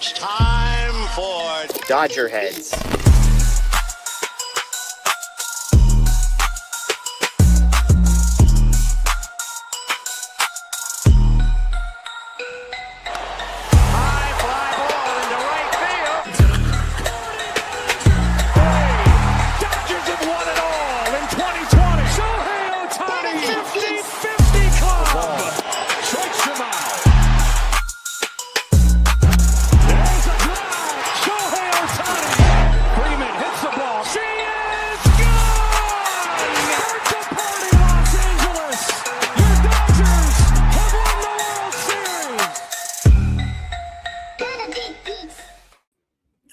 It's time for DodgerHeads. high fly ball into right field. Hey, Dodgers have won it all in 2020. Shohei Ohtani, 50-50 club. Strikes him out. There's a drive. Shohei Ohtani. Freeman hits the ball. She is gone. Birds of party, Los Angeles. Your Dodgers have won the World Series.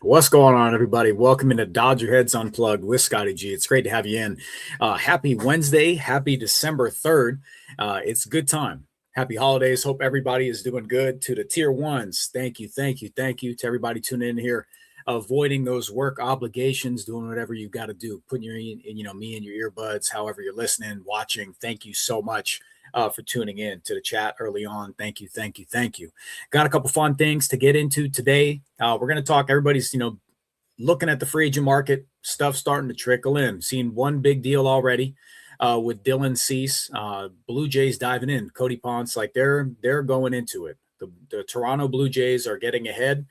What's going on, everybody? Welcome into DodgerHeads Unplugged with Scotty G. It's great to have you in. Happy Wednesday. Happy December 3rd. It's a good time. Happy holidays. Hope everybody is doing good. To the tier ones, thank you to everybody tuning in here, avoiding those work obligations, doing whatever you got to do, putting your, me in your earbuds, however you're listening, watching. Thank you so much for tuning in to the chat early on. Thank you. Got a couple fun things to get into today. We're going to talk, everybody's, looking at the free agent market, stuff starting to trickle in. Seen one big deal already with Dylan Cease. Blue Jays diving in. Cody Ponce, like they're going into it. The Toronto Blue Jays are getting ahead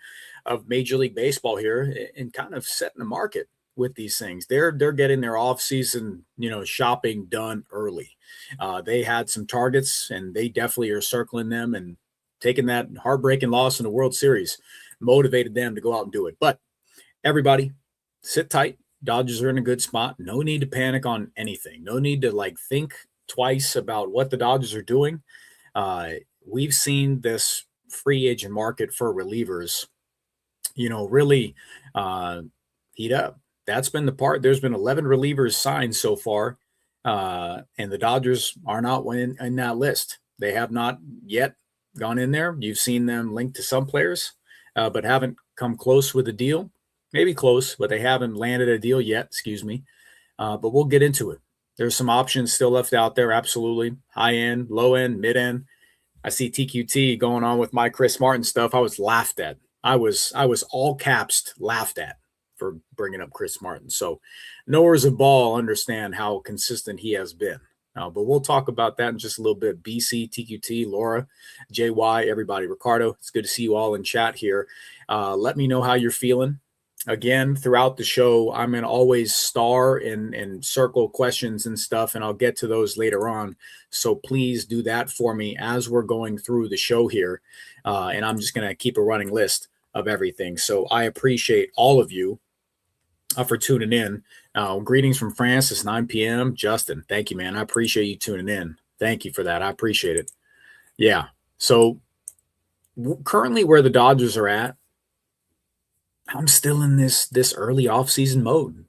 of Major League Baseball here and kind of setting the market with these things. They're getting their offseason, shopping done early. They had some targets, and they definitely are circling them, and taking that heartbreaking loss in the World Series motivated them to go out and do it. But everybody, sit tight. Dodgers are in a good spot. No need to panic on anything. No need to think twice about what the Dodgers are doing. We've seen this free agent market for relievers, really heat up. That's been the part. There's been 11 relievers signed so far, and the Dodgers are not in that list. They have not yet gone in there. You've seen them linked to some players, but haven't come close with a deal. Maybe close, but they haven't landed a deal yet, but we'll get into it. There's some options still left out there, absolutely. High end, low end, mid end. I see TQT going on with my Chris Martin stuff. I was laughed at. I was all caps laughed at for bringing up Chris Martin. So knowers of ball understand how consistent he has been. But we'll talk about that in just a little bit. BC, TQT, Laura, JY, everybody. Ricardo, it's good to see you all in chat here. Let me know how you're feeling. Again, throughout the show, I'm going to always star and circle questions and stuff, and I'll get to those later on. So please do that for me as we're going through the show here. And I'm just going to keep a running list of everything. So I appreciate all of you for tuning in. Greetings from France. It's 9 p.m. Justin, thank you, man. I appreciate you tuning in. Thank you for that. I appreciate it. Yeah. So currently where the Dodgers are at, I'm still in this early offseason mode.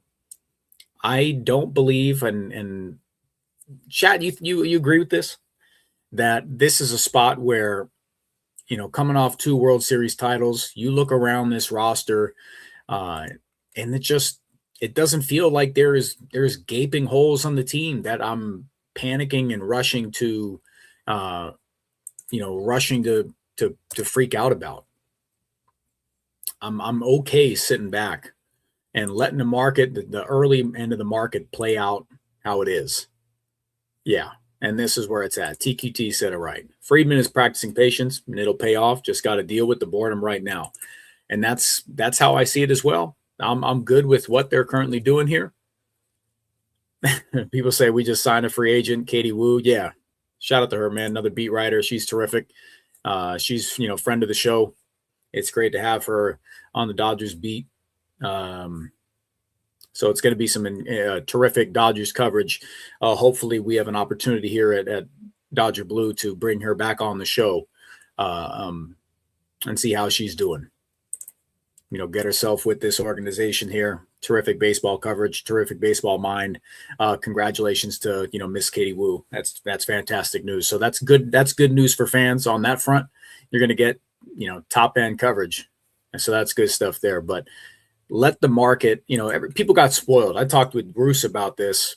I don't believe, and Chad, you agree with this, that this is a spot where, coming off 2 World Series titles, you look around this roster, and it doesn't feel like there's gaping holes on the team that I'm panicking and rushing to freak out about. I'm okay sitting back and letting the market, the early end of the market, play out how it is. Yeah, and this is where it's at. TQT said it right. Friedman is practicing patience, and it'll pay off. Just got to deal with the boredom right now, and that's how I see it as well. I'm good with what they're currently doing here. People say we just signed a free agent, Katie Wu. Yeah, shout out to her, man. Another beat writer. She's terrific. She's friend of the show. It's great to have her on the Dodgers beat. So it's going to be some terrific Dodgers coverage. Hopefully we have an opportunity here at Dodger Blue to bring her back on the show and see how she's doing. Get herself with this organization here. Terrific baseball coverage, terrific baseball mind. Congratulations to, Miss Katie Wu. That's fantastic news. So that's good. That's good news for fans on that front. You're going to get, top end coverage. And so that's good stuff there. But let the market, people got spoiled. I talked with Bruce about this,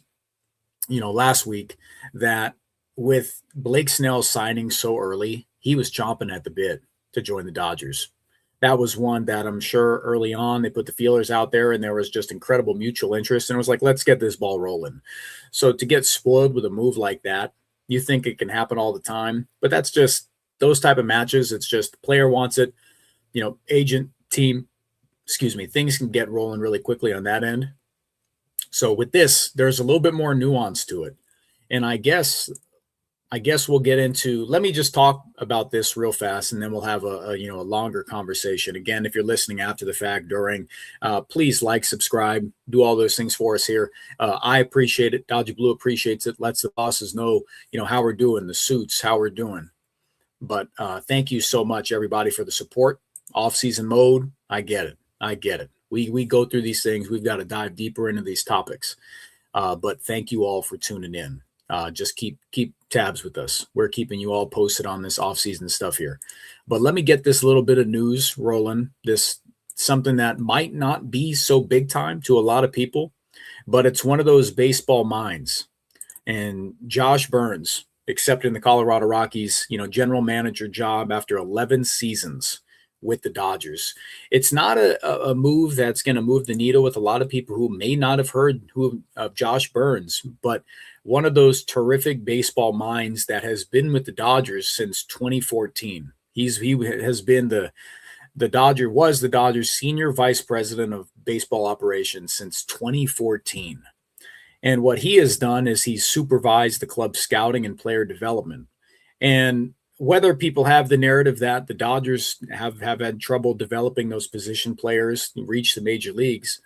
last week, that with Blake Snell signing so early, he was chomping at the bit to join the Dodgers. that was one that I'm sure early on they put the feelers out there and there was just incredible mutual interest. And it was like, let's get this ball rolling. So to get spoiled with a move like that, you think it can happen all the time, but that's just those type of matches. It's just the player wants it, agent, team, things can get rolling really quickly on that end. So with this, there's a little bit more nuance to it. And I guess we'll get into, let me just talk about this real fast and then we'll have a longer conversation. Again, if you're listening after the fact during, please like, subscribe, do all those things for us here. I appreciate it. Dodgy Blue appreciates it. Lets the bosses know, how we're doing, the suits, how we're doing. But thank you so much, everybody, for the support. Off-season mode, I get it. We go through these things. We've got to dive deeper into these topics. But thank you all for tuning in. Just keep tabs with us. We're keeping you all posted on this off-season stuff here. But let me get this little bit of news rolling. This something that might not be so big time to a lot of people, but it's one of those baseball minds. And Josh Byrnes accepting the Colorado Rockies, general manager job after 11 seasons with the Dodgers. It's not a move that's going to move the needle with a lot of people who may not have heard of Josh Byrnes, but one of those terrific baseball minds that has been with the Dodgers since 2014. He has been the Dodgers senior vice president of baseball operations since 2014. And what he has done is he's supervised the club's scouting and player development. And whether people have the narrative that the Dodgers have had trouble developing those position players reach the major leagues,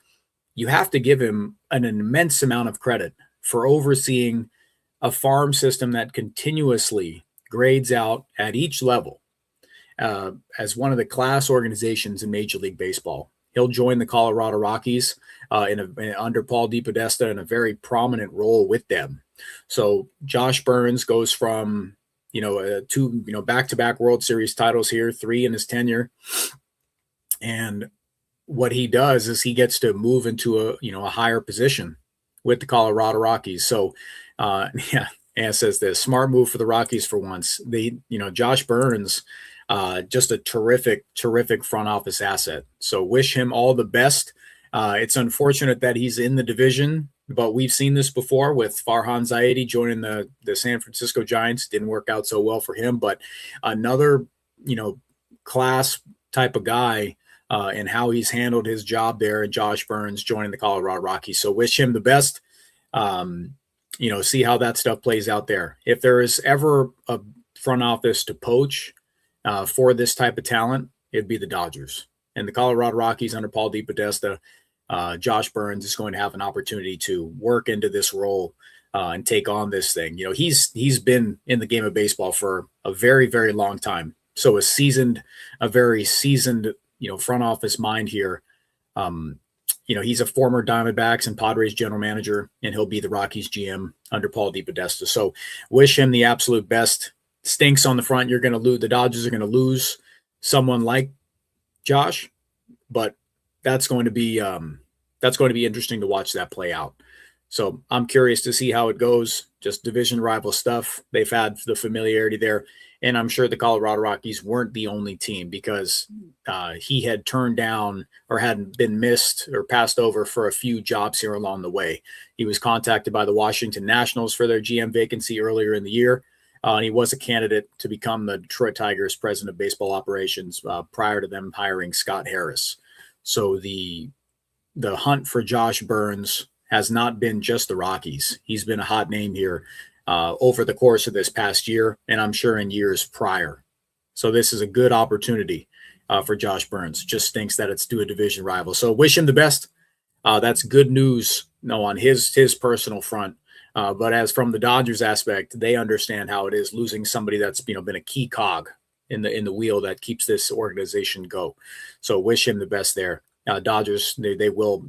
you have to give him an immense amount of credit for overseeing a farm system that continuously grades out at each level as one of the class organizations in Major League Baseball. He'll join the Colorado Rockies under Paul DePodesta in a very prominent role with them. So Josh Byrnes goes from two back-to-back World Series titles here, 3 in his tenure, and what he does is he gets to move into a higher position with the Colorado Rockies. So, Anna says this, smart move for the Rockies for once. Josh Byrnes, just a terrific front office asset. So wish him all the best. It's unfortunate that he's in the division, but we've seen this before with Farhan Zaidi joining the San Francisco Giants. Didn't work out so well for him, but another, class type of guy and how he's handled his job there, and Josh Byrnes joining the Colorado Rockies. So wish him the best. See how that stuff plays out there. If there is ever a front office to poach for this type of talent, it'd be the Dodgers. And the Colorado Rockies under Paul DePodesta, Josh Byrnes is going to have an opportunity to work into this role and take on this thing. He's been in the game of baseball for a very, very long time. So a very seasoned, front office mind here. He's a former Diamondbacks and Padres general manager, and he'll be the Rockies GM under Paul DePodesta. So wish him the absolute best. Stinks on the front. You're going to lose. The Dodgers are going to lose someone like Josh, but that's going to be interesting to watch that play out. So I'm curious to see how it goes. Just division rival stuff. They've had the familiarity there. And I'm sure the Colorado Rockies weren't the only team, because he had turned down or hadn't been missed or passed over for a few jobs here along the way. He was contacted by the Washington Nationals for their GM vacancy earlier in the year. And he was a candidate to become the Detroit Tigers president of baseball operations prior to them hiring Scott Harris. So the hunt for Josh Byrnes has not been just the Rockies. He's been a hot name here over the course of this past year, and I'm sure in years prior. So this is a good opportunity for Josh Byrnes. Just stinks that it's to a division rival. So wish him the best. That's good news on his personal front. But as from the Dodgers aspect, they understand how it is losing somebody that's been a key cog in the wheel that keeps this organization go. So wish him the best there. Dodgers, they will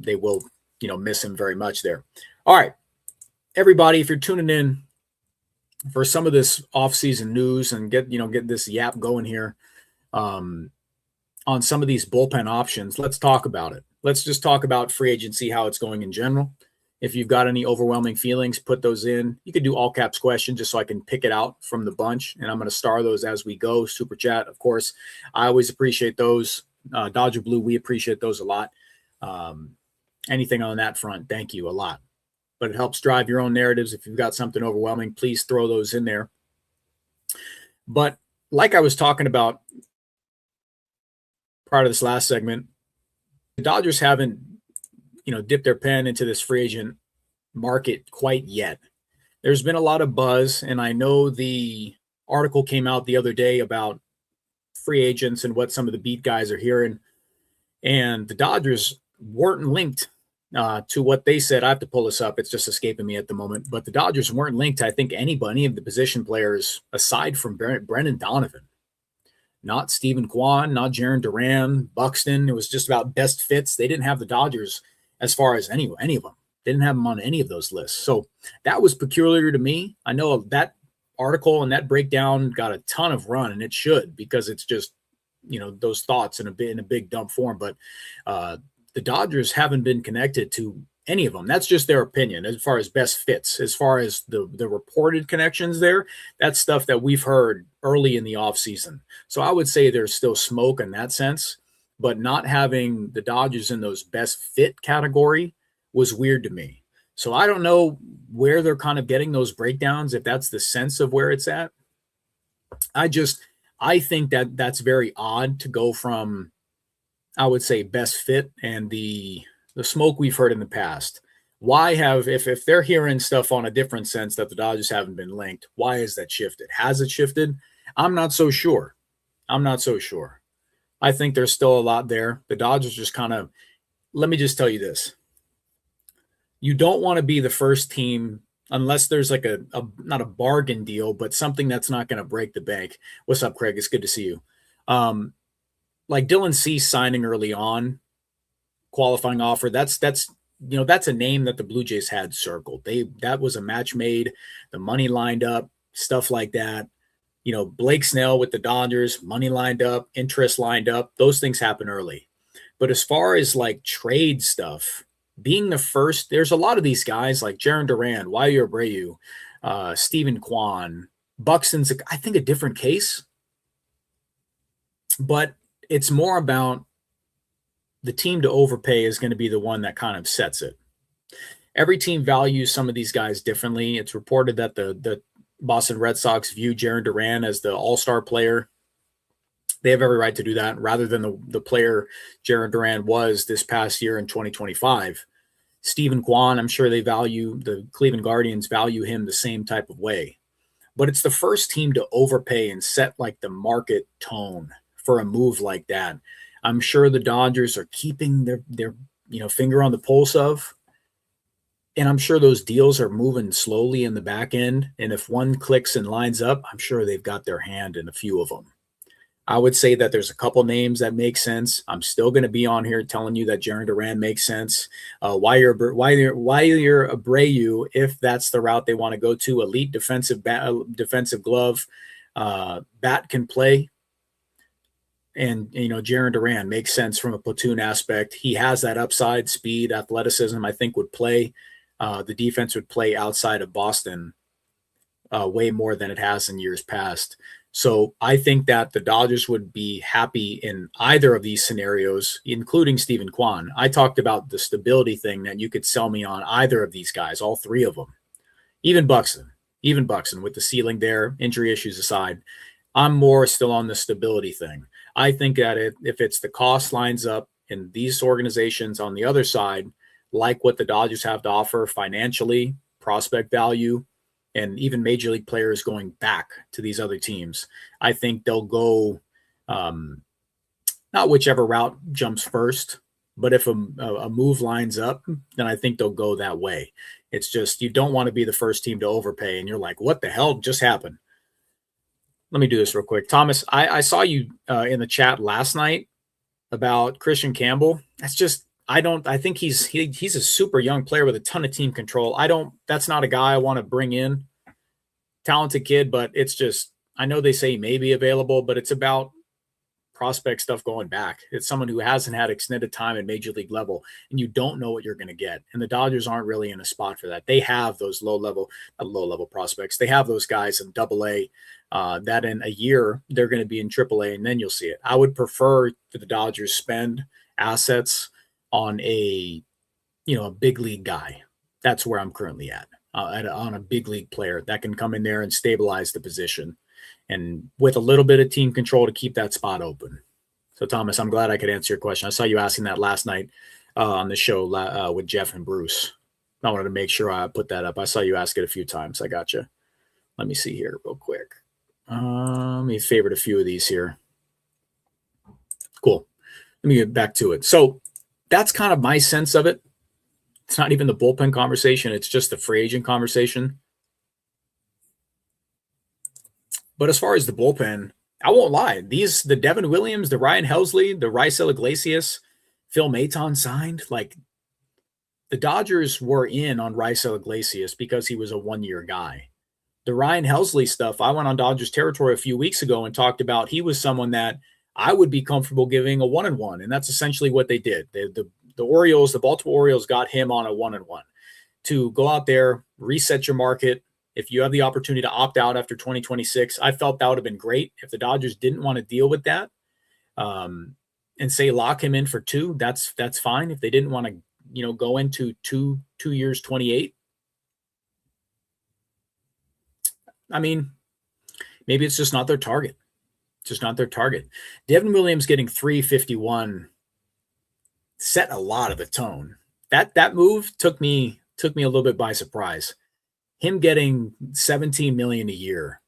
miss him very much there. All right, everybody, if you're tuning in for some of this off-season news and get this yap going here on some of these bullpen options, let's talk about it. Let's just talk about free agency, how it's going in general. If you've got any overwhelming feelings, put those in. You could do all caps question just so I can pick it out from the bunch, and I'm going to star those as we go. Super chat, of course. I always appreciate those. Dodger Blue, we appreciate those a lot. Anything on that front, thank you a lot. But it helps drive your own narratives. If you've got something overwhelming, please throw those in there. But like I was talking about prior to this last segment, the Dodgers haven't, dipped their pen into this free agent market quite yet. There's been a lot of buzz, and I know the article came out the other day about free agents and what some of the beat guys are hearing, and the Dodgers weren't linked to what they said. I have to pull this up. It's just escaping me at the moment. But the Dodgers weren't linked to, I think, any of the position players aside from Brendan Donovan. Not Stephen Kwan, not Jarren Duran, Buxton. It was just about best fits. They didn't have the Dodgers as far as any of them. They didn't have them on any of those lists. So that was peculiar to me. I know that article and that breakdown got a ton of run, and it should, because it's just, those thoughts in a big dump form. But the Dodgers haven't been connected to any of them. That's just their opinion as far as best fits. As far as the reported connections there, that's stuff that we've heard early in the offseason. So I would say there's still smoke in that sense, but not having the Dodgers in those best fit category was weird to me. So I don't know where they're kind of getting those breakdowns, if that's the sense of where it's at. I think that that's very odd to go from, I would say, best fit and the smoke we've heard in the past. Why have, if they're hearing stuff on a different sense that the Dodgers haven't been linked, why has that shifted? Has it shifted? I'm not so sure. I think there's still a lot there. The Dodgers just kind of, let me just tell you this. You don't want to be the first team unless there's like a not a bargain deal, but something that's not going to break the bank. What's up, Craig? It's good to see you. Like Dylan Cease signing early on, qualifying offer. That's a name that the Blue Jays had circled. That was a match made, the money lined up, stuff like that. Blake Snell with the Dodgers, money lined up, interest lined up. Those things happen early. But as far as like trade stuff, being the first, there's a lot of these guys like Jarren Duran, Wyatt Abreu, Stephen Kwan, Buxton's, I think, a different case. But it's more about the team to overpay is going to be the one that kind of sets it. Every team values some of these guys differently. It's reported that the Boston Red Sox view Jarren Duran as the all-star player. They have every right to do that rather than the player Jarren Duran was this past year in 2025. Stephen Kwan, I'm sure the Cleveland Guardians value him the same type of way. But it's the first team to overpay and set like the market tone for a move like that. I'm sure the Dodgers are keeping their finger on the pulse of. And I'm sure those deals are moving slowly in the back end. And if one clicks and lines up, I'm sure they've got their hand in a few of them. I would say that there's a couple names that make sense. I'm still going to be on here telling you that Jarren Duran makes sense. Wyatt Abreu, if that's the route they want to go to, elite defensive glove, bat can play. And, Jarren Duran makes sense from a platoon aspect. He has that upside, speed, athleticism, I think would play. The defense would play outside of Boston way more than it has in years past. So I think that the Dodgers would be happy in either of these scenarios, including Stephen Kwan. I talked about the stability thing that you could sell me on either of these guys, all three of them. Even Buxton with the ceiling there, injury issues aside. I'm more still on the stability thing. I think that if it's the cost lines up in these organizations on the other side, like what the Dodgers have to offer financially, prospect value, and even major league players going back to these other teams, I think they'll go not whichever route jumps first, but if a move lines up, then I think they'll go that way. It's just you don't want to be the first team to overpay, and you're like, what the hell just happened? Let me do this real quick. Thomas, I saw you in the chat last night about Christian Campbell. That's just, I think he's a super young player with a ton of team control. That's not a guy I want to bring in. Talented kid, but it's just, I know they say he may be available, but it's about prospect stuff going back. It's someone who hasn't had extended time at major league level, and you don't know what you're going to get. And the Dodgers aren't really in a spot for that. They have those low level prospects. They have those guys in AA that in a year they're going to be in AAA, and then you'll see it. I would prefer for the Dodgers spend assets on a big league guy. That's where I'm currently at on a big league player that can come in there and stabilize the position, and with a little bit of team control to keep that spot open. So, Thomas, I'm glad I could answer your question. I saw you asking that last night on the show with Jeff and Bruce. I wanted to make sure I put that up. I saw you ask it a few times. I got you. Let me see here real quick. Let me favorite a few of these here. Cool. Let me get back to it. So that's kind of my sense of it. It's not even the bullpen conversation. It's just the free agent conversation. But as far as the bullpen, I won't lie. The Devin Williams, the Ryan Helsley, the Raisel Iglesias, Phil Maton signed. Like, the Dodgers were in on Raisel Iglesias because he was a one-year guy. The Ryan Helsley stuff, I went on Dodgers territory a few weeks ago and talked about he was someone that I would be comfortable giving a 1-1, and that's essentially what they did. The Orioles, the Baltimore Orioles got him on a 1-1 to go out there, reset your market. If you have the opportunity to opt out after 2026, I felt that would have been great. If the Dodgers didn't want to deal with that and say lock him in for 2, that's fine. If they didn't want to, go into 2 years, 28, I mean, maybe it's just not their target. Just not their target. Devin Williams getting 351 set a lot of the tone. That move took me a little bit by surprise. Him getting $17 million a year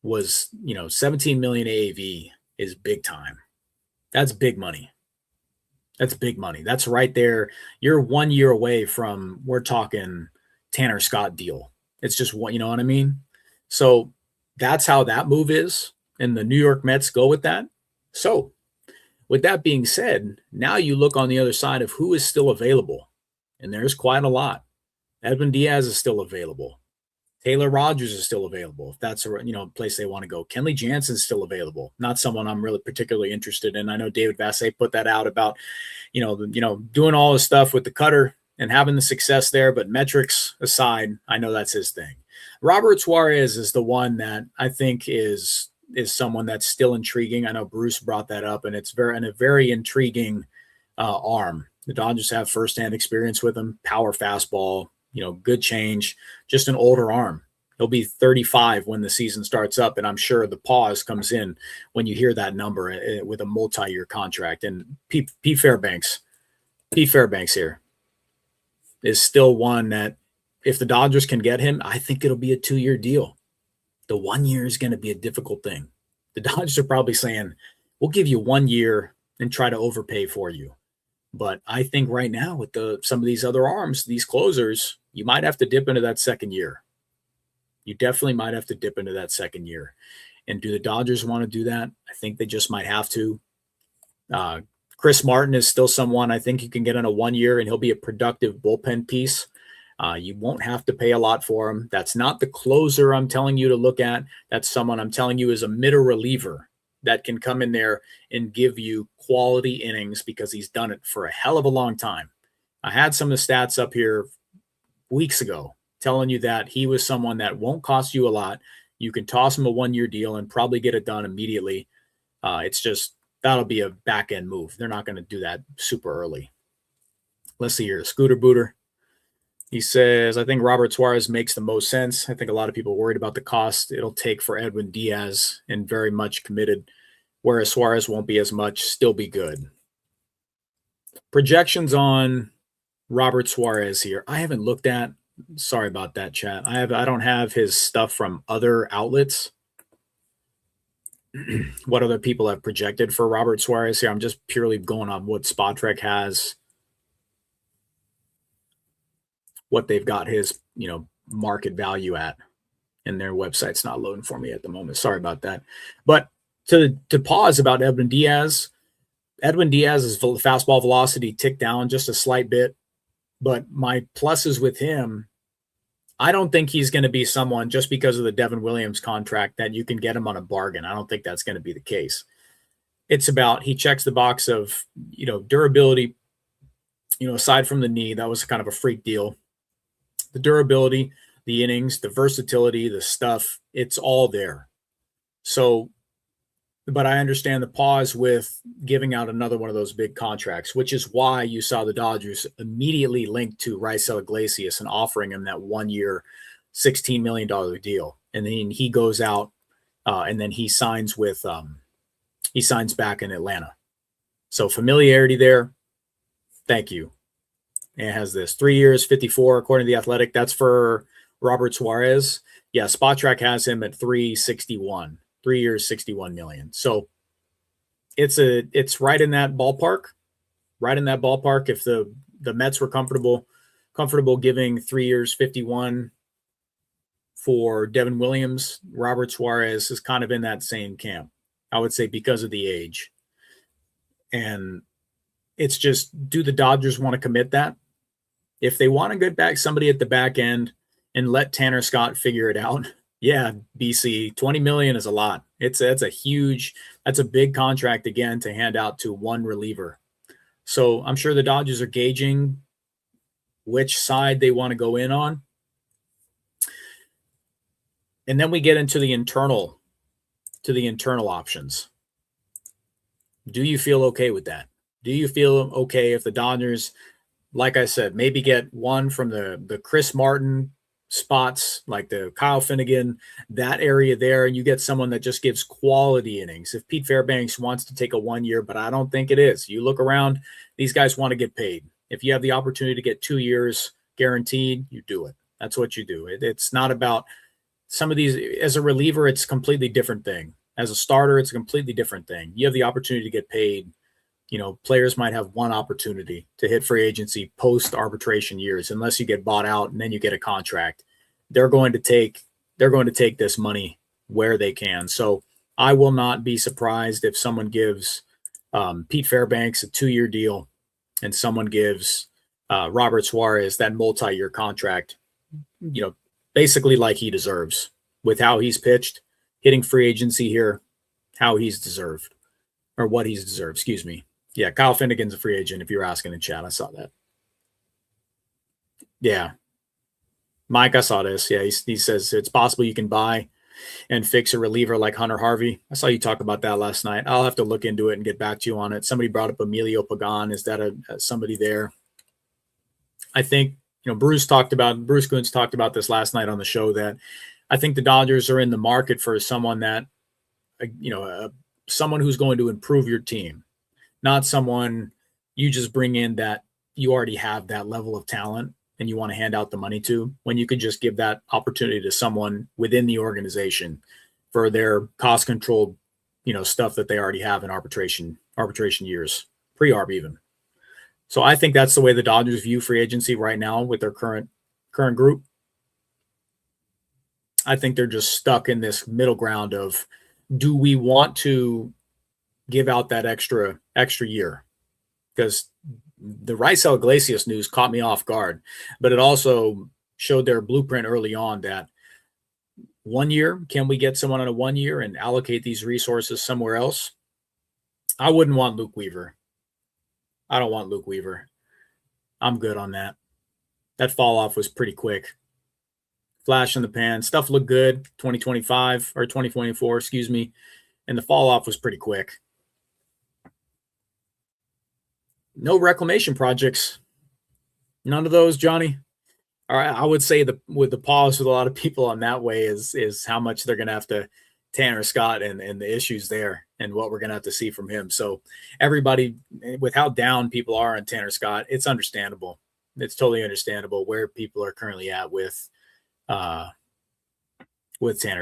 was, 17 million AAV is big time. That's big money. That's big money. That's right there. You're 1 year away from, we're talking Tanner Scott deal. It's just what, you know what I mean? So that's how that move is. And the New York Mets go with that. So with that being said, now you look on the other side of who is still available. And there's quite a lot. Edwin Diaz is still available. Taylor Rogers is still available. If that's a place they want to go. Kenley Jansen's still available. Not someone I'm really particularly interested in. I know David Vassay put that out about, doing all his stuff with the cutter and having the success there. But metrics aside, I know that's his thing. Robert Suarez is the one that I think is someone that's still intriguing. I know Bruce brought that up, and it's a very intriguing arm. The Dodgers have firsthand experience with him. Power fastball, good change, just an older arm. He'll be 35 when the season starts up, and I'm sure the pause comes in when you hear that number with a multi-year contract. And P. Fairbanks here is still one that if the Dodgers can get him, I think it'll be a 2-year deal. The 1 year is going to be a difficult thing. The Dodgers are probably saying, we'll give you 1 year and try to overpay for you. But I think right now with some of these other arms, these closers, you might have to dip into that second year. You definitely might have to dip into that second year. And do the Dodgers want to do that? I think they just might have to. Chris Martin is still someone I think you can get on a 1 year, and he'll be a productive bullpen piece. You won't have to pay a lot for him. That's not the closer I'm telling you to look at. That's someone I'm telling you is a middle reliever that can come in there and give you quality innings because he's done it for a hell of a long time. I had some of the stats up here weeks ago telling you that he was someone that won't cost you a lot. You can toss him a 1 year deal and probably get it done immediately. It's just that'll be a back end move. They're not going to do that super early. Let's see here. Scooter Booter. He says, I think Robert Suarez makes the most sense. I think a lot of people are worried about the cost it'll take for Edwin Diaz and very much committed, whereas Suarez won't be as much, still be good. Projections on Robert Suarez here. I haven't looked at. Sorry about that, chat. I don't have his stuff from other outlets. What other people have projected for Robert Suarez here. I'm just purely going on what Spot Trek has, what they've got his, market value at, and their website's not loading for me at the moment. Sorry about that. But to pause about Edwin Diaz's fastball velocity ticked down just a slight bit, but my pluses with him, I don't think he's going to be someone just because of the Devin Williams contract that you can get him on a bargain. I don't think that's going to be the case. it's about, he checks the box of, durability, aside from the knee, that was kind of a freak deal. The durability, the innings, the versatility, the stuff, it's all there. So, but I understand the pause with giving out another one of those big contracts, which is why you saw the Dodgers immediately linked to Raisel Iglesias and offering him that 1 year, $16 million deal. And then he goes out and then he signs back in Atlanta. So familiarity there. Thank you. And it has this 3 years, 54, according to the Athletic. That's for Robert Suarez. Yeah, Spotrac has him at 361. 3 years, 61 million. So it's right in that ballpark. Right in that ballpark. If the Mets were comfortable giving 3 years, 51 for Devin Williams, Robert Suarez is kind of in that same camp, I would say, because of the age. And it's just, do the Dodgers want to commit that? If they want to get back somebody at the back end and let Tanner Scott figure it out, yeah, BC, 20 million is a lot. That's a big contract again to hand out to one reliever. So I'm sure the Dodgers are gauging which side they want to go in on. And then we get into the internal options. Do you feel okay with that? Do you feel okay if the Dodgers, like I said, maybe get one from the Chris Martin spots, like the Kyle Finnegan, that area there, and you get someone that just gives quality innings? If Pete Fairbanks wants to take a 1 year, but I don't think it is. You look around, these guys want to get paid. If you have the opportunity to get 2 years guaranteed, you do it. That's what you do. It's not about some of these. As a reliever, it's a completely different thing. As a starter, it's a completely different thing. You have the opportunity to get paid. Players might have one opportunity to hit free agency post arbitration years, unless you get bought out and then you get a contract. They're going to take this money where they can. So I will not be surprised if someone gives Pete Fairbanks a 2 year deal and someone gives Robert Suarez that multi-year contract, basically like he deserves, with how he's pitched, hitting free agency here, how he's deserved, or what he's deserved, excuse me. Yeah, Kyle Finnegan's a free agent, if you're asking in chat. I saw that. Yeah. Mike, I saw this. Yeah, he says it's possible you can buy and fix a reliever like Hunter Harvey. I saw you talk about that last night. I'll have to look into it and get back to you on it. Somebody brought up Emilio Pagan. Is that somebody there? I think, Bruce Kuntz talked about this last night on the show, that I think the Dodgers are in the market for someone that, someone who's going to improve your team. Not someone you just bring in that you already have that level of talent and you want to hand out the money to, when you could just give that opportunity to someone within the organization for their cost-controlled, stuff that they already have in arbitration years, pre-arb even. So I think that's the way the Dodgers view free agency right now with their current group. I think they're just stuck in this middle ground of, do we want to give out that extra year? Because the Raisel Iglesias news caught me off guard, but it also showed their blueprint early on that 1 year, can we get someone on a 1 year and allocate these resources somewhere else? I wouldn't want Luke Weaver. I don't want Luke Weaver. I'm good on that. That fall off was pretty quick. Flash in the pan. Stuff looked good, 2025 or 2024, excuse me. And the fall off was pretty quick. No reclamation projects. None of those, Johnny. All right, I would say with the pause with a lot of people on that way is how much they're going to have to Tanner Scott and the issues there and what we're going to have to see from him. So everybody, with how down people are on Tanner Scott, it's understandable. It's totally understandable where people are currently at with Tanner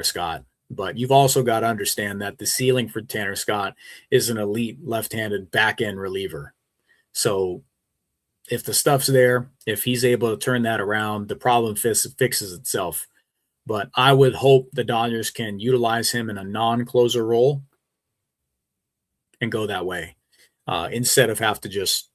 Scott. But you've also got to understand that the ceiling for Tanner Scott is an elite left-handed back-end reliever. So if the stuff's there, if he's able to turn that around, the problem fixes itself. But I would hope the Dodgers can utilize him in a non-closer role and go that way instead of have to just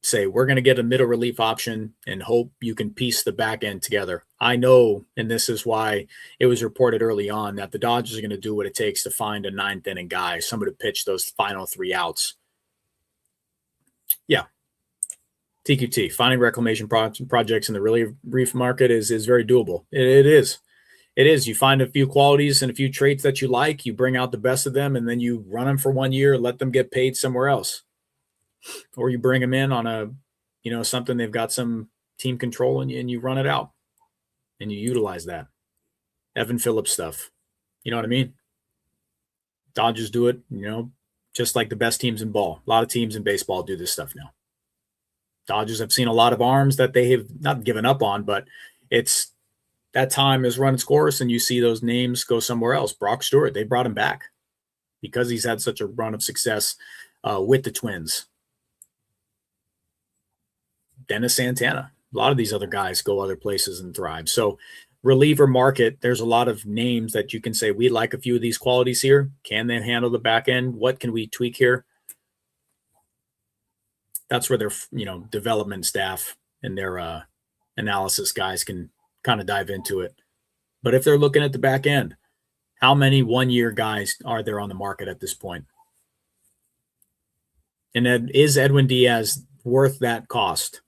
say, we're going to get a middle relief option and hope you can piece the back end together. I know, and this is why it was reported early on, that the Dodgers are going to do what it takes to find a ninth inning guy, somebody to pitch those final 3 outs. Yeah. TQT, finding reclamation projects in the relief market is very doable. It is. It is. You find a few qualities and a few traits that you like, you bring out the best of them, and then you run them for 1 year, let them get paid somewhere else. Or you bring them in on a, something they've got some team control, and you run it out and you utilize that. Evan Phillips stuff. You know what I mean? Dodgers do it, just like the best teams in ball. A lot of teams in baseball do this stuff now. Dodgers have seen a lot of arms that they have not given up on, but it's that time has run its course, and you see those names go somewhere else. Brock Stewart, they brought him back because he's had such a run of success with the Twins. Dennis Santana. A lot of these other guys go other places and thrive. So reliever market, there's a lot of names that you can say, we like a few of these qualities here. Can they handle the back end? What can we tweak here? That's where their, development staff and their analysis guys can kind of dive into it. But if they're looking at the back end, how many 1-year guys are there on the market at this point? And is Edwin Diaz worth that cost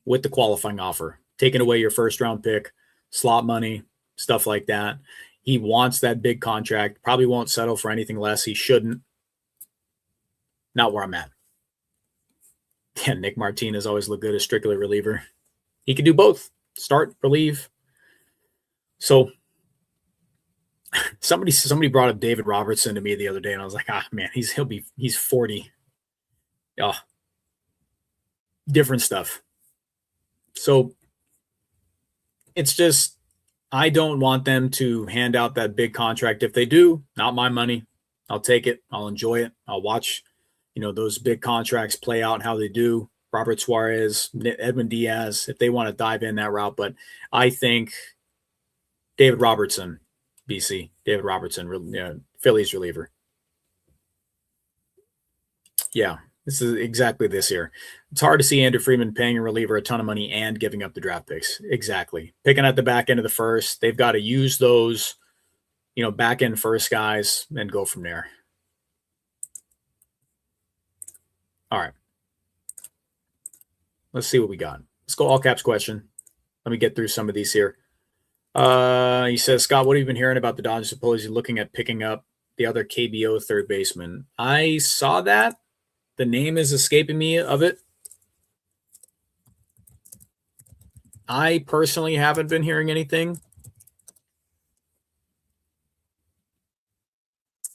with the qualifying offer? Taking away your first-round pick, slot money, stuff like that. He wants that big contract. Probably won't settle for anything less. He shouldn't. Not where I'm at. Yeah, Nick Martinez always looked good as strictly reliever. He could do both. Start, relieve. So somebody brought up David Robertson to me the other day, and I was like, man, he's 40. Oh, different stuff. So it's just, I don't want them to hand out that big contract. If they do, not my money. I'll take it. I'll enjoy it. I'll watch, those big contracts play out and how they do. Robert Suarez, Edwin Diaz, if they want to dive in that route. But I think David Robertson, BC, David Robertson, Phillies reliever. Yeah, this is exactly this year. It's hard to see Andrew Friedman paying a reliever a ton of money and giving up the draft picks. Exactly. Picking at the back end of the first. They've got to use those, back end first guys and go from there. All right. Let's see what we got. Let's go all caps question. Let me get through some of these here. He says, Scott, what have you been hearing about the Dodgers supposedly looking at picking up the other KBO third baseman? I saw that. The name is escaping me of it. I personally haven't been hearing anything.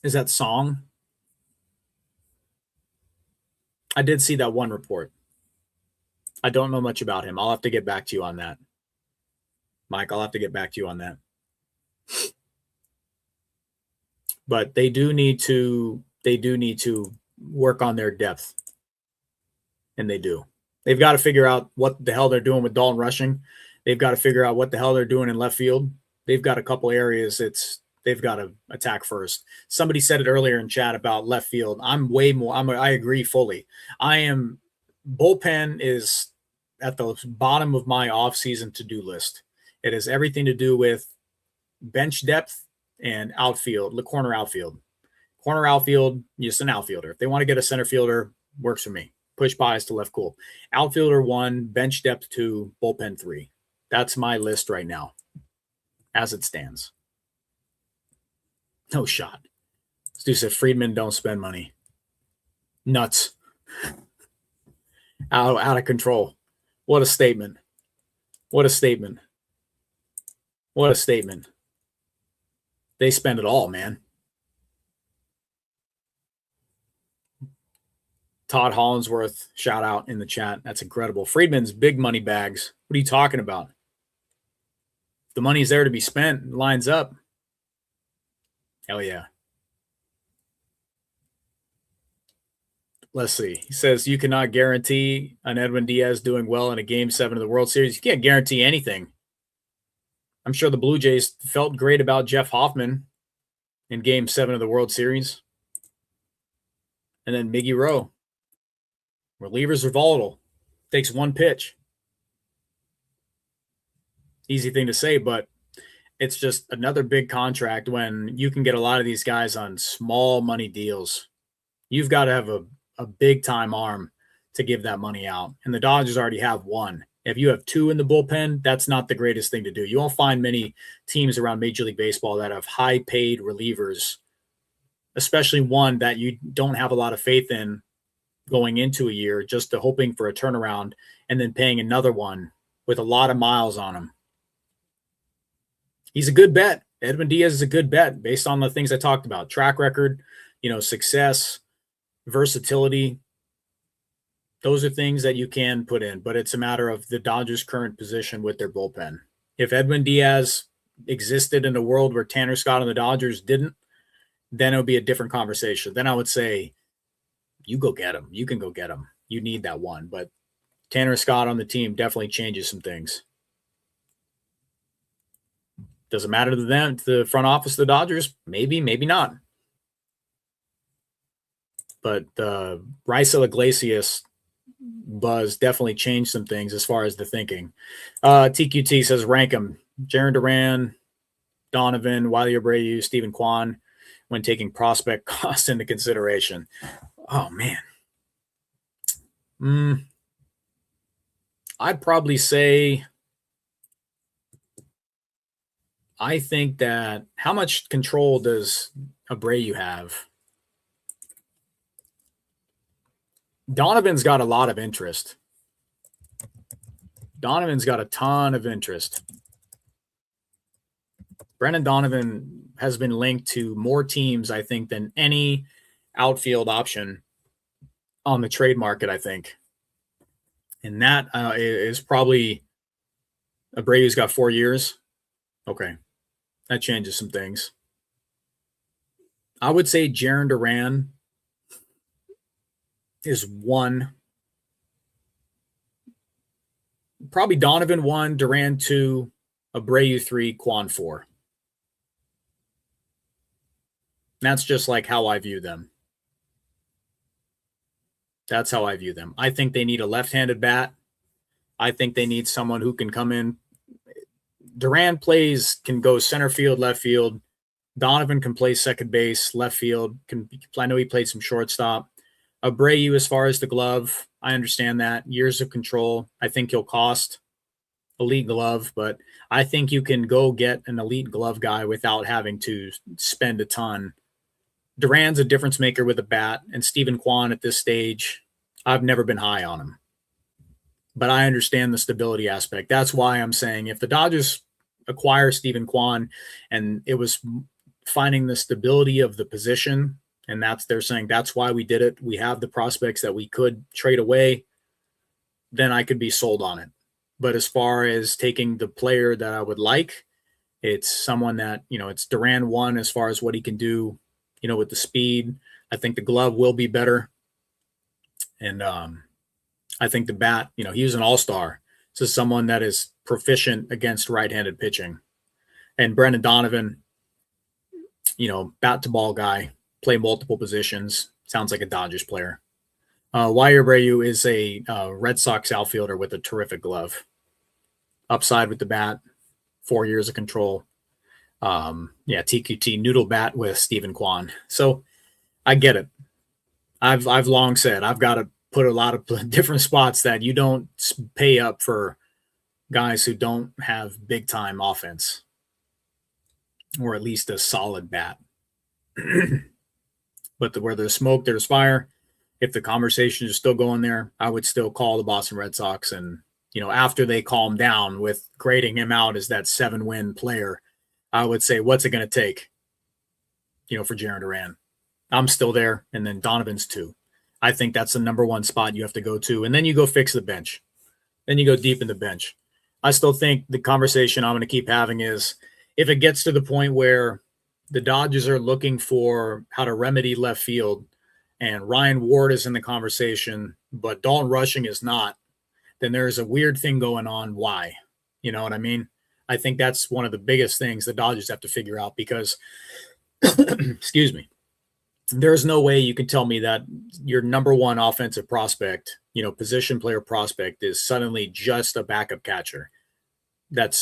Is that Song? I did see that one report. I don't know much about him. I'll have to get back to you on that. Mike, I'll have to get back to you on that. But they do need to work on their depth. And they do. They've got to figure out what the hell they're doing with Dalton Rushing. They've got to figure out what the hell they're doing in left field. They've got a couple areas they've got to attack first. Somebody said it earlier in chat about left field. I agree fully. Bullpen is at the bottom of my offseason to-do list. It has everything to do with bench depth and outfield, the corner outfield. Corner outfield, just an outfielder. If they want to get a center fielder, works for me. Push bias to left, cool. Outfielder 1, bench depth 2, bullpen 3. That's my list right now, as it stands. No shot. This dude said Friedman don't spend money. Nuts. Out of control. What a statement. What a statement. What a statement. They spend it all, man. Todd Hollinsworth, shout out in the chat. That's incredible. Friedman's big money bags. What are you talking about? The money's there to be spent. Lines up. Hell yeah. Let's see. He says you cannot guarantee an Edwin Diaz doing well in a Game 7 of the World Series. You can't guarantee anything. I'm sure the Blue Jays felt great about Jeff Hoffman in Game 7 of the World Series. And then Miggy Rowe. Relievers are volatile. Takes one pitch. Easy thing to say, but it's just another big contract when you can get a lot of these guys on small money deals. You've got to have a big time arm to give that money out. And the Dodgers already have one. If you have two in the bullpen, that's not the greatest thing to do. You won't find many teams around Major League Baseball that have high paid relievers, especially one that you don't have a lot of faith in going into a year, just hoping for a turnaround and then paying another one with a lot of miles on him. He's a good bet. Edwin Diaz is a good bet based on the things I talked about. Track record, success, versatility. Those are things that you can put in, but it's a matter of the Dodgers' current position with their bullpen. If Edwin Diaz existed in a world where Tanner Scott and the Dodgers didn't, then it would be a different conversation. Then I would say, you go get him. You can go get him. You need that one. But Tanner Scott on the team definitely changes some things. Does it matter to them, to the front office of the Dodgers? Maybe, maybe not. But the Raisel Iglesias buzz definitely changed some things as far as the thinking. TQT says rank them. Jarren Duran, Donovan, Wiley Abreu, Stephen Kwan when taking prospect cost into consideration. Oh, man. I'd probably say I think that how much control does Abreu have? Donovan's got a lot of interest. Donovan's got a ton of interest. Brendan Donovan has been linked to more teams, I think, than any outfield option on the trade market, I think. And that is probably Abreu's got 4 years. Okay. That changes some things. I would say Jarren Duran is 1. Probably Donovan 1, Duran 2, Abreu 3, Kwan 4. That's just like how I view them. That's how I view them. I think they need a left-handed bat. I think they need someone who can come in. Duran can go center field, left field. Donovan can play second base, left field. I know he played some shortstop. Abreu, as far as the glove, I understand that. Years of control. I think he'll cost elite glove, but I think you can go get an elite glove guy without having to spend a ton. Duran's a difference maker with a bat, and Stephen Kwan at this stage, I've never been high on him. But I understand the stability aspect. That's why I'm saying if the Dodgers acquire Stephen Kwan and it was finding the stability of the position, and they're saying that's why we did it. We have the prospects that we could trade away, then I could be sold on it. But as far as taking the player that I would like, it's someone that, it's Duran 1 as far as what he can do, with the speed. I think the glove will be better. And I think the bat, he was an all-star. This is someone that is proficient against right-handed pitching. And Brendan Donovan, bat to ball guy, play multiple positions. Sounds like a Dodgers player. Wiley Abreu is a Red Sox outfielder with a terrific glove. Upside with the bat, 4 years of control. TQT noodle bat with Stephen Kwan. So I get it. I've long said I've got to put a lot of different spots that you don't pay up for guys who don't have big time offense or at least a solid bat. But where there's smoke, there's fire. If the conversation is still going there, I would still call the Boston Red Sox. And, after they calm down with grading him out as that 7-win player, I would say, what's it going to take, for Jarren Duran? I'm still there. And then Donovan's 2. I think that's the number 1 spot you have to go to. And then you go fix the bench. Then you go deep in the bench. I still think the conversation I'm going to keep having is if it gets to the point where the Dodgers are looking for how to remedy left field and Ryan Ward is in the conversation, but Dalton Rushing is not, then there's a weird thing going on. Why? You know what I mean? I think that's one of the biggest things the Dodgers have to figure out because, excuse me, there's no way you can tell me that your number 1 offensive prospect position player prospect is suddenly just a backup catcher. That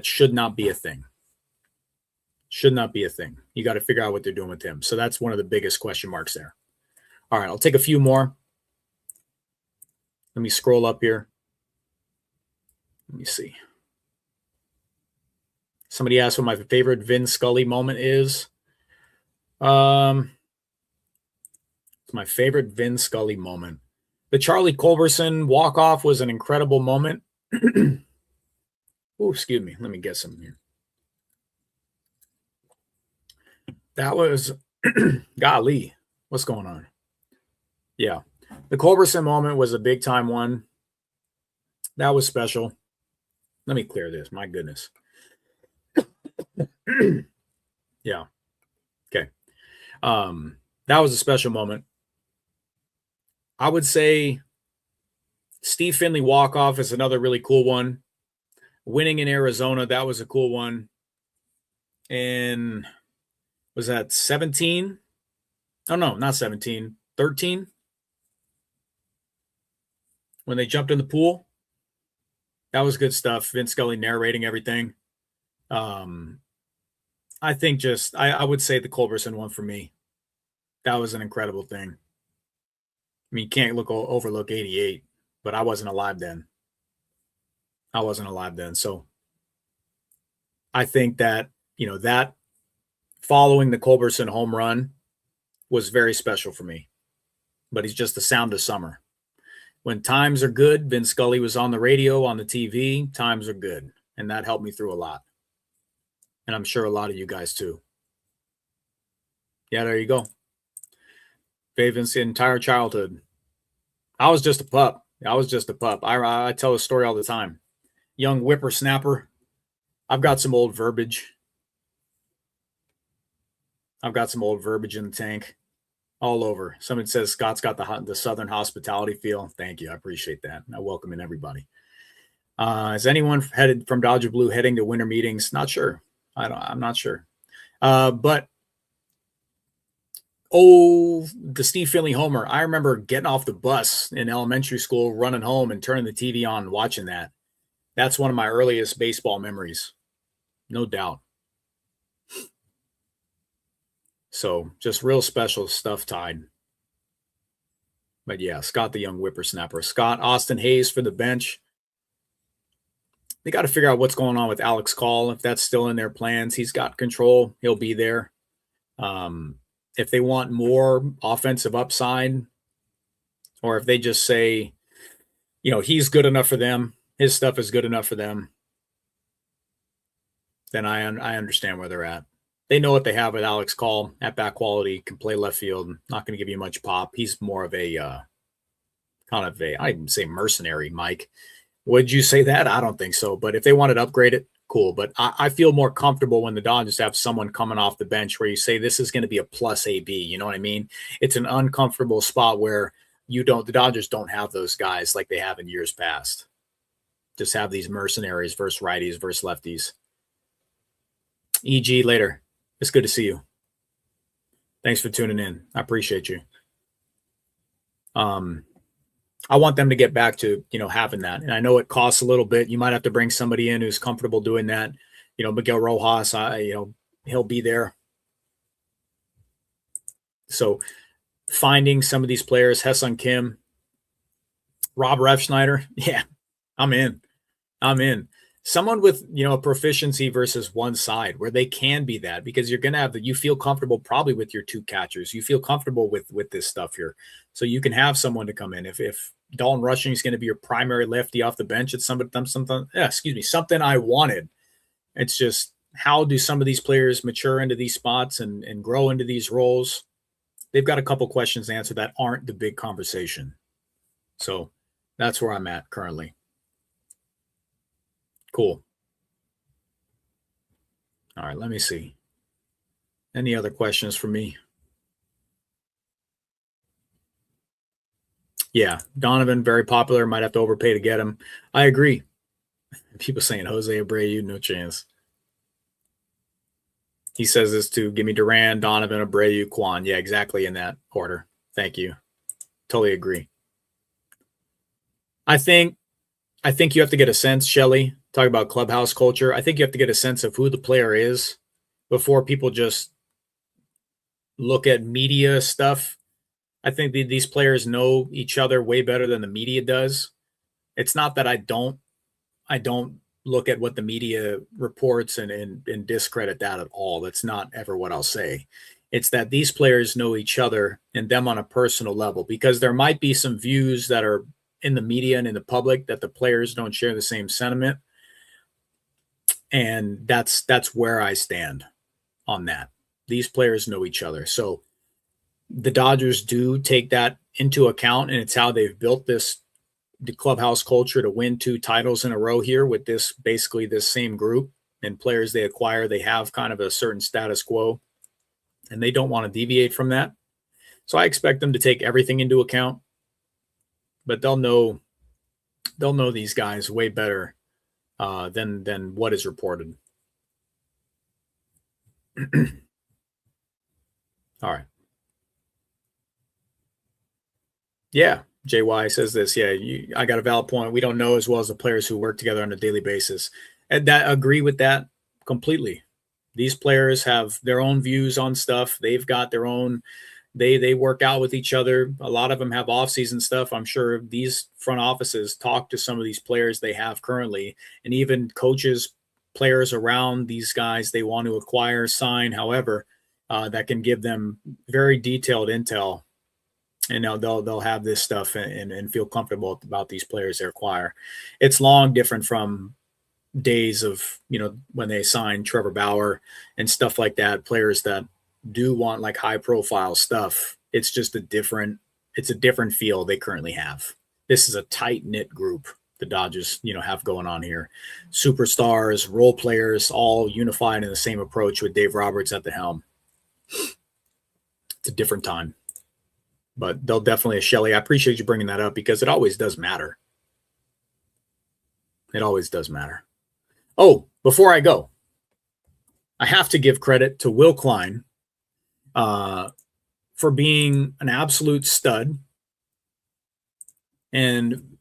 should not be a thing. Should not be a thing. You got to figure out what they're doing with him. So that's one of the biggest question marks there. All right, I'll take a few more. Let me scroll up here. Let me see. Somebody asked what my favorite Vin Scully moment is. It's my favorite Vin Scully moment. The Charlie Culberson walk-off was an incredible moment. Oh, excuse me. Let me get some here. That was, golly, what's going on? Yeah. The Culberson moment was a big-time one. That was special. Let me clear this. My goodness. Yeah. Okay. That was a special moment. I would say Steve Finley walk-off is another really cool one. Winning in Arizona, that was a cool one. And was that 17? Oh, no, not 17. 13? When they jumped in the pool. That was good stuff. Vin Scully narrating everything. I think I would say the Culberson one for me. That was an incredible thing. I mean, you can't overlook 88, but I wasn't alive then. So I think that, that following the Culberson home run was very special for me. But he's just the sound of summer. When times are good, Vin Scully was on the radio, on the TV, times are good. And that helped me through a lot. And I'm sure a lot of you guys too. Yeah, there you go. Vin's entire childhood. I was just a pup. I tell a story all the time. Young whippersnapper. I've got some old verbiage. in the tank. All over. Someone says Scott's got the Southern hospitality feel. Thank you. I appreciate that. I welcome in everybody. Is anyone headed from Dodger Blue heading to winter meetings? Not sure. I'm not sure. But the Steve Finley homer. I remember getting off the bus in elementary school, running home and turning the TV on and watching that. That's one of my earliest baseball memories. No doubt. So just real special stuff tied. But yeah, Scott, the young whippersnapper. Scott, Austin Hayes for the bench. They got to figure out what's going on with Alex Call. If that's still in their plans, he's got control. He'll be there. If they want more offensive upside, or if they just say, he's good enough for them, his stuff is good enough for them, then I understand where they're at. They know what they have with Alex Call. At bat quality, can play left field. Not going to give you much pop. He's more of I didn't say mercenary, Mike. Would you say that? I don't think so. But if they wanted to upgrade it, cool. But I feel more comfortable when the Dodgers have someone coming off the bench where you say this is going to be a plus AB. You know what I mean? It's an uncomfortable spot where the Dodgers don't have those guys like they have in years past. Just have these mercenaries versus righties versus lefties. EG later. It's good to see you. Thanks for tuning in. I appreciate you. I want them to get back to, having that. And I know it costs a little bit. You might have to bring somebody in who's comfortable doing that. Miguel Rojas, he'll be there. So finding some of these players, Hesung Kim, Rob Refschneider. Yeah, I'm in. Someone with, a proficiency versus one side where they can be that, because you're going to have you feel comfortable probably with your two catchers. You feel comfortable with this stuff here. So you can have someone to come in. If Dalton Rushing is going to be your primary lefty off the bench, it's something I wanted. It's just, how do some of these players mature into these spots and grow into these roles? They've got a couple questions to answer that aren't the big conversation. So that's where I'm at currently. Cool. All right, let me see. Any other questions for me? Yeah, Donovan, very popular. Might have to overpay to get him. I agree. People saying Jose Abreu, no chance. He says this too. Give me Duran, Donovan, Abreu, Kwan. Yeah, exactly in that order. Thank you. Totally agree. I think you have to get a sense, Shelly, talk about clubhouse culture. I think you have to get a sense of who the player is before people just look at media stuff. I think these players know each other way better than the media does. It's not that I don't look at what the media reports and discredit that at all. That's not ever what I'll say. It's that these players know each other and them on a personal level, because there might be some views that are in the media and in the public that the players don't share the same sentiment. And that's where I stand on that. These players know each other. So the Dodgers do take that into account, and it's how they've built the clubhouse culture to win 2 titles in a row here with basically this same group and players they acquire. They have kind of a certain status quo, and they don't want to deviate from that. So I expect them to take everything into account, but they'll know these guys way better than what is reported. All right. Yeah, JY says this. Yeah, I got a valid point. We don't know as well as the players who work together on a daily basis. And that agree with that completely. These players have their own views on stuff. They've got their own. They work out with each other. A lot of them have off-season stuff. I'm sure these front offices talk to some of these players they have currently, and even coaches, players around these guys they want to acquire, sign, however, that can give them very detailed intel. And they'll have this stuff and feel comfortable about these players they acquire. It's long different from days of, when they signed Trevor Bauer and stuff like that, players that do want like high profile stuff. It's just a different feel they currently have. This is a tight knit group the Dodgers, have going on here. Superstars, role players, all unified in the same approach with Dave Roberts at the helm. It's a different time. But they'll definitely, Shelly, I appreciate you bringing that up because it always does matter. It always does matter. Oh, before I go, I have to give credit to Will Klein for being an absolute stud and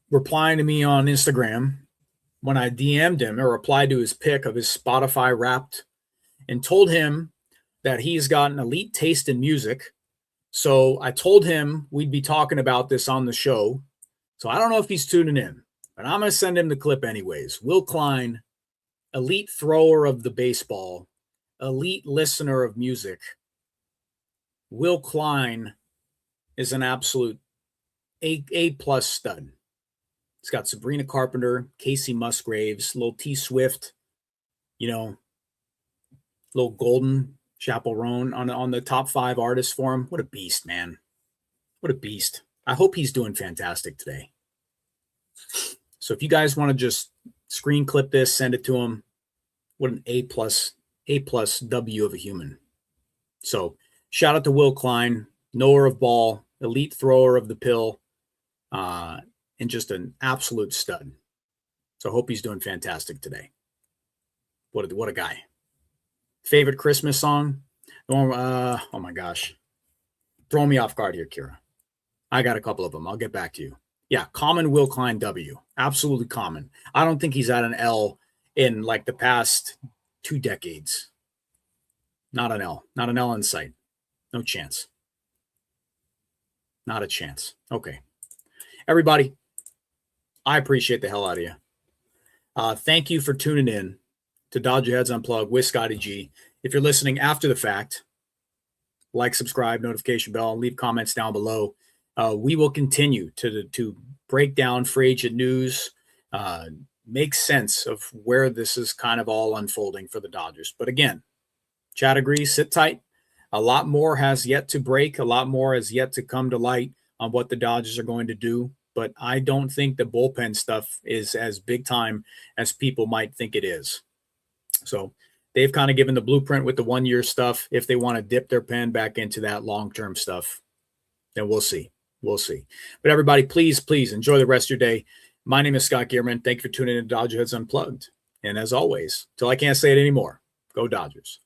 replying to me on Instagram when I DM'd him or replied to his pic of his Spotify Wrapped and told him that he's got an elite taste in music. So I told him we'd be talking about this on the show. So I don't know if he's tuning in, but I'm going to send him the clip anyways. Will Klein, elite thrower of the baseball, elite listener of music. Will Klein is an absolute A-plus stud. He's got Sabrina Carpenter, Casey Musgraves, little T Swift, little Golden Chaperone on the top 5 artists for him. What a beast, man. What a beast. I hope he's doing fantastic today. So if you guys want to just screen clip this, send it to him. What an A-plus W of a human. So shout out to Will Klein, knower of ball, elite thrower of the pill, and just an absolute stud. So I hope he's doing fantastic today. What a guy. Favorite Christmas song? Oh my gosh. Throw me off guard here, Kira. I got a couple of them. I'll get back to you. Yeah, common Will Klein W. Absolutely common. I don't think he's at an L in like the past 2 decades. Not an L. Not an L in sight. No chance. Not a chance. Okay. Everybody, I appreciate the hell out of you. Thank you for tuning in to DodgerHeads Unplugged with Scotty G. If you're listening after the fact, like, subscribe, notification bell, leave comments down below. We will continue to break down free agent news, make sense of where this is kind of all unfolding for the Dodgers. But again, chat agrees, sit tight. A lot more has yet to break. A lot more has yet to come to light on what the Dodgers are going to do. But I don't think the bullpen stuff is as big time as people might think it is. So they've kind of given the blueprint with the 1-year stuff. If they want to dip their pen back into that long-term stuff, then we'll see. We'll see. But everybody, please enjoy the rest of your day. My name is Scott Geirman. Thank you for tuning in to DodgerHeads Unplugged. And as always, till I can't say it anymore, go Dodgers.